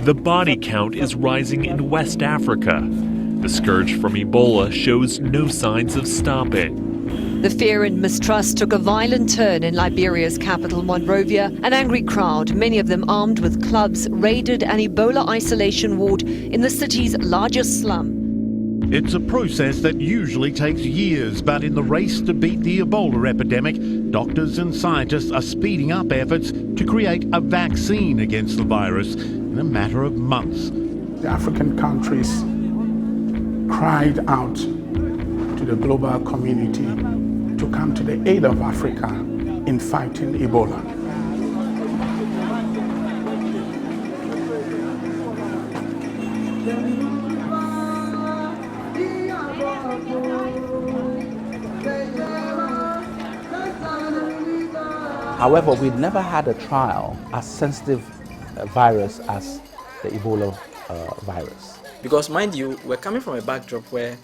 The body count is rising in West Africa. The scourge from Ebola shows no signs of stopping. The fear and mistrust took a violent turn in Liberia's capital, Monrovia. An angry crowd, many of them armed with clubs, raided an Ebola isolation ward in the city's largest slum. It's a process that usually takes years, but in the race to beat the Ebola epidemic, doctors and scientists are speeding up efforts to create a vaccine against the virus in a matter of months. The African countries cried out to the global community to come to the aid of Africa in fighting Ebola. However, we'd never had a trial as sensitive a virus as the Ebola virus. Because mind you, we're coming from a backdrop where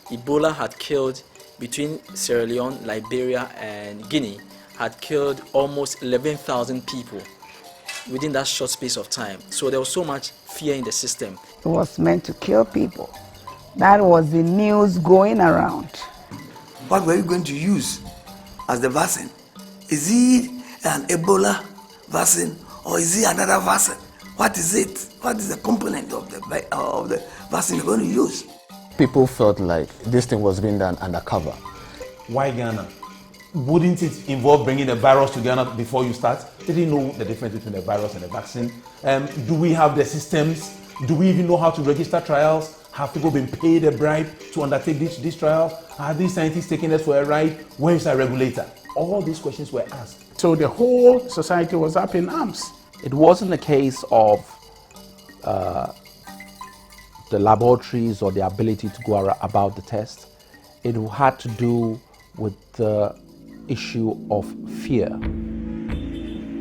Ebola had killed, between Sierra Leone, Liberia and Guinea, had killed almost 11,000 people within that short space of time. So there was so much fear in the system. It was meant to kill people. That was the news going around. What were you going to use as the vaccine? Is it an Ebola vaccine or is it another vaccine? What is it? What is the component of the vaccine you're going to use? People felt like this thing was being done undercover. Why Ghana? Wouldn't it involve bringing the virus to Ghana before you start? They didn't know the difference between the virus and the vaccine. Do we have the systems? Do we even know how to register trials? Have people been paid a bribe to undertake these trials? Are these scientists taking us for a ride? Where is our regulator? All these questions were asked. So the whole society was up in arms. It wasn't a case of the laboratories or the ability to go about the test. It had to do with the issue of fear.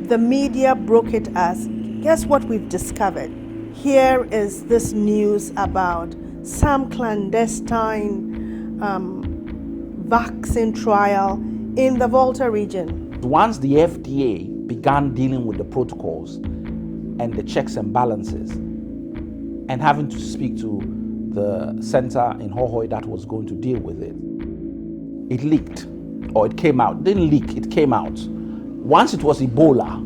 The media broke it as, guess what we've discovered? Here is this news about some clandestine vaccine trial in the Volta region. Once the FDA began dealing with the protocols and the checks and balances, and having to speak to the center in Hohoi that was going to deal with it, it leaked, or it came out. It didn't leak, it came out. Once it was Ebola,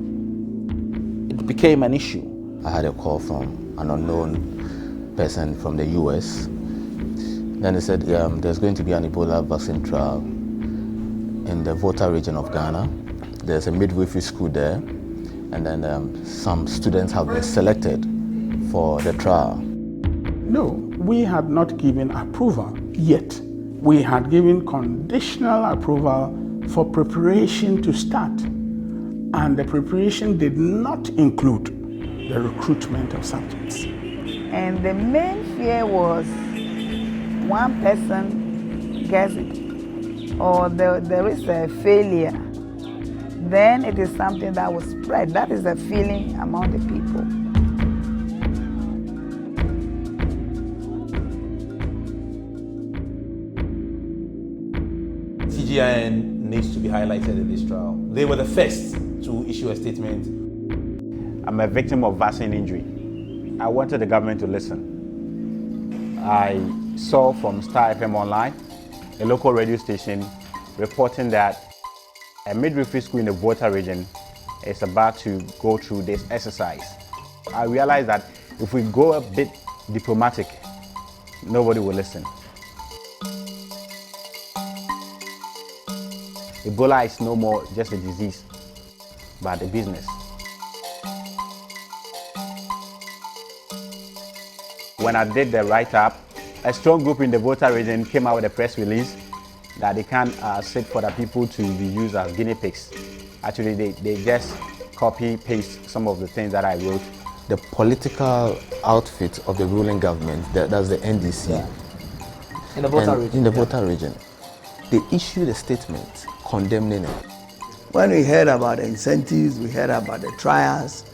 it became an issue. I had a call from an unknown person from the US. Then they said, there's going to be an Ebola vaccine trial in the Volta region of Ghana. There's a midwifery school there, and then some students have been selected for the trial. No, we had not given approval yet. We had given conditional approval for preparation to start. And the preparation did not include the recruitment of subjects. And the main fear was one person gets it, or there is a failure. Then it is something that will spread. That is the feeling among the people. TGIN needs to be highlighted in this trial. They were the first to issue a statement. I'm a victim of vaccine injury. I wanted the government to listen. I saw from Star FM Online, a local radio station, reporting that a midwifery school in the Volta region is about to go through this exercise. I realized that if we go a bit diplomatic, nobody will listen. Ebola is no more just a disease, but a business. When I did the write-up, a strong group in the Volta region came out with a press release that they can't sit for the people to be used as guinea pigs. Actually, they just copy-paste some of the things that I wrote. The political outfit of the ruling government, that's the NDC. Yeah. In the Volta region. In the Volta region. They issued a statement condemning it. When we heard about the incentives, we heard about the trials,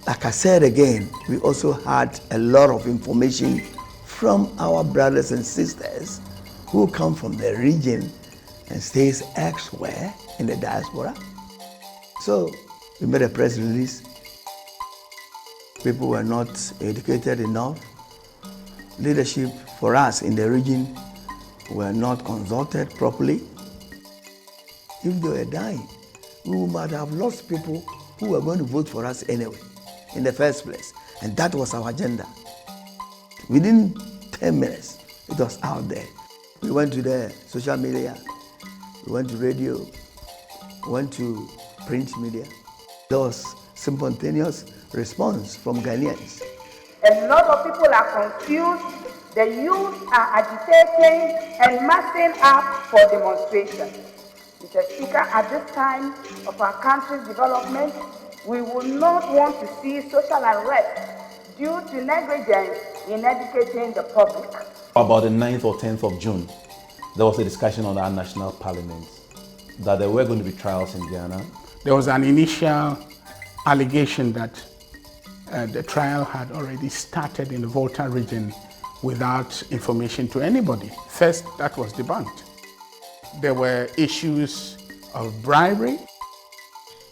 like I said again, we also had a lot of information from our brothers and sisters who come from the region and stays elsewhere in the diaspora. So we made a press release. people were not educated enough. Leadership for us in the region were not consulted properly. If they were dying, we might have lost people who were going to vote for us anyway, in the first place. And that was our agenda. Within 10 minutes, it was out there. We went to the social media, we went to radio, we went to print media. There was spontaneous response from Ghanaians. A lot of people are confused. The youth are agitating and massing up for demonstration. Mr. Speaker, at this time of our country's development, we will not want to see social unrest due to negligence in educating the public. About the 9th or 10th of June, there was a discussion on our national parliament that there were going to be trials in Ghana. There was an initial allegation that the trial had already started in the Volta region without information to anybody. First, that was debunked. There were issues of bribery.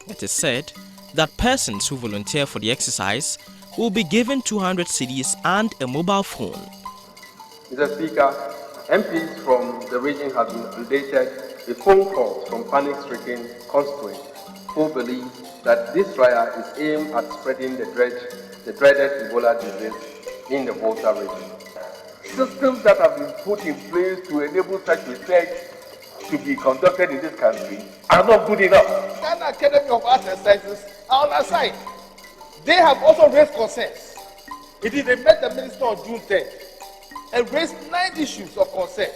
It is said that persons who volunteer for the exercise will be given 200 cedis and a mobile phone. Mr. Speaker, MPs from the region have been inundated with phone calls from panic-stricken constituents who believe that this trial is aimed at spreading the dreaded Ebola disease in the Volta region. Systems that have been put in place to enable such research to be conducted in this country are not good enough. Ghana Academy of Arts and Sciences are on our side. They have also raised concerns. Indeed, they met the minister on June 10th and raised 9 issues of concern.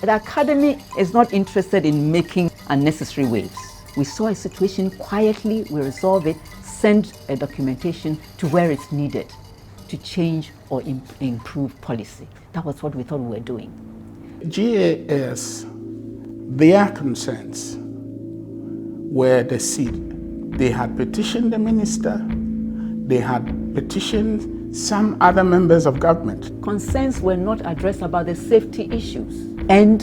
The Academy is not interested in making unnecessary waves. We saw a situation quietly, we resolve it, send a documentation to where it's needed to change or improve policy. That was what we thought we were doing. GAS, their concerns were the seed. They had petitioned the minister, they had petitioned some other members of government. Concerns were not addressed about the safety issues and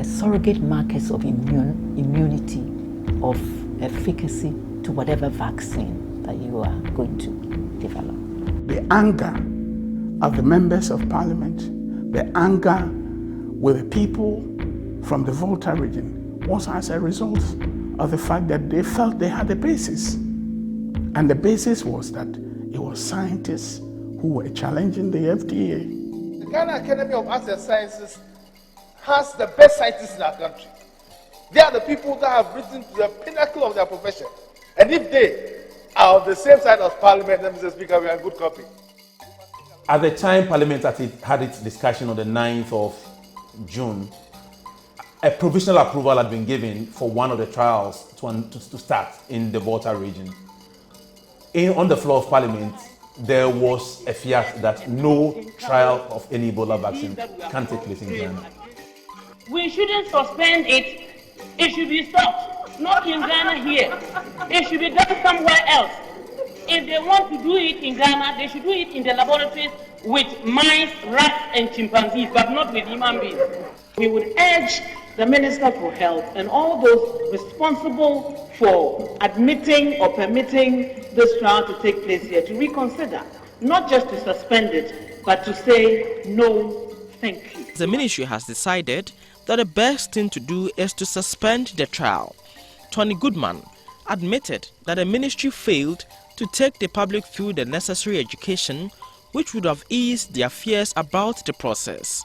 surrogate markers of immunity, of efficacy to whatever vaccine that you are going to develop. The anger of the members of parliament, the anger with the people from the Volta region was as a result of the fact that they felt they had a basis. And the basis was that it was scientists who were challenging the FDA. The Ghana Academy of Arts and Sciences has the best scientists in our country. They are the people that have risen to the pinnacle of their profession. And if they are on the same side as Parliament, then Mr. Speaker, we are in good company. At the time Parliament had its discussion on the 9th of June, a provisional approval had been given for one of the trials to start in the Volta region. On the floor of Parliament, there was a fiat that no trial of any Ebola vaccine can take place in Ghana. We shouldn't suspend it. It should be stopped. Not in Ghana here. It should be done somewhere else. If they want to do it in Ghana, they should do it in the laboratories with mice, rats, and chimpanzees, but not with human beings. We would urge the Minister for Health and all those responsible for admitting or permitting this trial to take place here to reconsider, not just to suspend it, but to say no, thank you. The ministry has decided that the best thing to do is to suspend the trial. Tony Goodman admitted that the ministry failed to take the public through the necessary education which would have eased their fears about the process.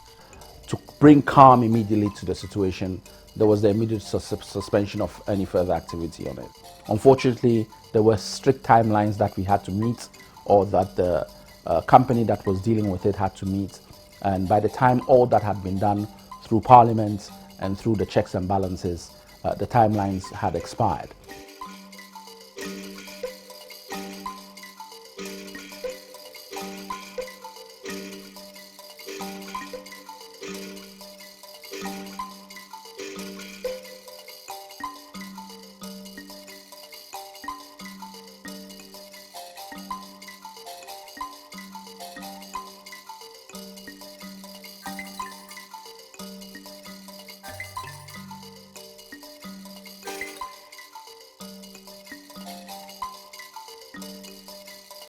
To bring calm immediately to the situation, there was the immediate suspension of any further activity on it. Unfortunately, there were strict timelines that we had to meet, or that the company that was dealing with it had to meet. And by the time all that had been done through Parliament and through the checks and balances, the timelines had expired.